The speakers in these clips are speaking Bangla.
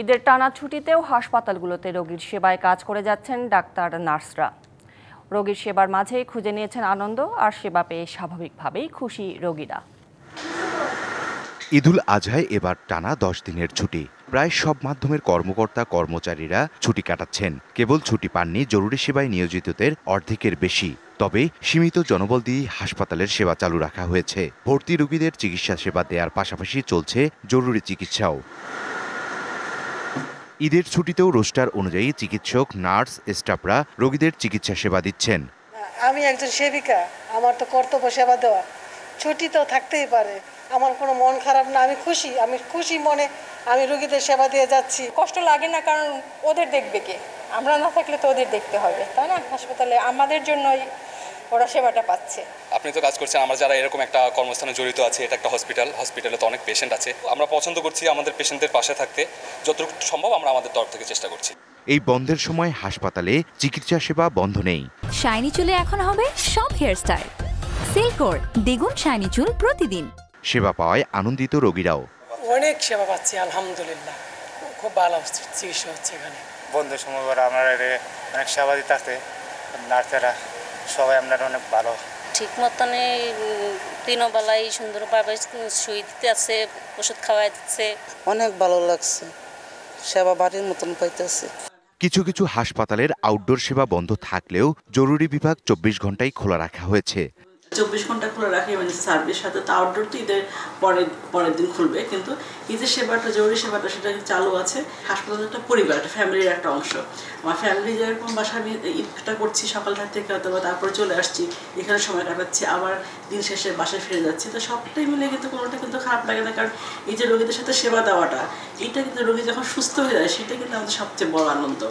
ঈদের টানা ছুটিতেও হাসপাতালগুলোতে রোগীর সেবায় কাজ করে যাচ্ছেন ডাক্তার নার্সরা। রোগীর সেবার মাঝেই খুঁজে নিয়েছেন আনন্দ, আর সেবা পেয়ে স্বাভাবিকভাবেই খুশি রোগীরা। ঈদুল আজহায় এবার টানা 10 দিনের ছুটি। প্রায় সব মাধ্যমের কর্মকর্তা কর্মচারীরা ছুটি কাটাচ্ছেন। কেবল ছুটি পাননি জরুরি সেবায় নিয়োজিতদের অর্ধেকের বেশি। তবে সীমিত জনবল দিয়েই হাসপাতালের সেবা চালু রাখা হয়েছে। ভর্তি রোগীদের চিকিৎসা সেবা দেওয়ার পাশাপাশি চলছে জরুরি চিকিৎসাও। ঈদের ছুটিতেও রোস্টার অনুযায়ী চিকিৎসক, নার্স, স্টাফরা রোগীদের চিকিৎসা সেবা দিচ্ছেন। আমি একজন সেবিকা, আমার তো কর্তব্য সেবা দেওয়া। ছুটি তো থাকতেই পারে, আমার কোনো মন খারাপ না, আমি খুশি মনে আমি রোগীদের সেবা দিয়ে যাচ্ছি। কষ্ট লাগে না, কারণ ওদের দেখবে কে? আমরা না থাকলে তো ওদের দেখতে হবে, তাই না? হাসপাতালে আমাদের জন্যই ওরা সেবাটা পাচ্ছে। আপনি তো কাজ করছেন, আমরা যারা এরকম একটা কর্মস্থানে জড়িত আছে, এটা একটা হসপিটালে তো অনেক পেশেন্ট আছে। আমরা পছন্দ করছি আমাদের পেশেন্টদের পাশে থাকতে, যতটুকু সম্ভব আমরা আমাদের তরফ থেকে চেষ্টা করছি। এই বন্ধের সময় হাসপাতালে চিকিৎসা সেবা বন্ধ নেই। শাইনি চুলে এখন হবে সব হেয়ারস্টাইল। সিল্কোর দ্বিগুণ শাইনি চুল প্রতিদিন। সেবা পাওয়ায় আনন্দিত রোগীরাও। অনেক সেবা পাচ্ছি, আলহামদুলিল্লাহ, খুব ভালো চিকিৎসা হচ্ছে এখানে। বন্ধের সময় আমরা অনেক সেবা দিতে আছে, নার্সেরা সবাই আমরা অনেক ভালো। ঠিক মতনে তিনও বেলায় সুন্দরভাবে সুই দিতে আছে, ওষুধ খাওয়াই দিচ্ছে। অনেক ভালো লাগছে, সেবা বাড়ির মতন পাইতেছে। কিছু কিছু হাসপাতালের আউটডোর সেবা বন্ধ থাকলেও জরুরি বিভাগ 24 ঘন্টাই খোলা রাখা হয়েছে। 24 ঘন্টা খোলা রাখে ইমার্জেন্সি সার্ভিস, সাথে তো আউটডোর তো ঈদের পরের দিন খুলবে, কিন্তু ঈদের সেবাটা, জরুরি সেবাটা সেটা চালু আছে। হাসপাতাল একটা পরিবার, একটা ফ্যামিলির একটা অংশ। আমার ফ্যামিলি যেরকম বাসা, আমি ঈদটা করছি সকালটা থেকে, অথবা তারপরে চলে আসছি, এখানে সময় কাটাচ্ছি, আবার দিন শেষে বাসায় ফিরে যাচ্ছি, তো সবটাই মিলে কিন্তু কোনোটা কিন্তু খারাপ লাগে না। কারণ এই যে রোগীদের সাথে সেবা দেওয়াটা, এইটা কিন্তু রোগী যখন সুস্থ হয়ে যায়, সেটা কিন্তু আমাদের সবচেয়ে বড় আনন্দ।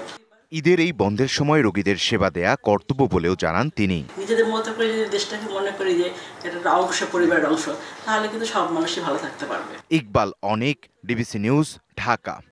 ঈদের এই বন্ধের সময় রোগীদের সেবা দেয়া কর্তব্য বলেও জানান তিনি। নিজেদের মতো করে যদি দেশটাকে মনে করি যে এটা একটা অংশ, পরিবারের অংশ, তাহলে কিন্তু সব মানুষই ভালো থাকতে পারবে। ইকবাল অনিক, ডিবিসি নিউজ, ঢাকা।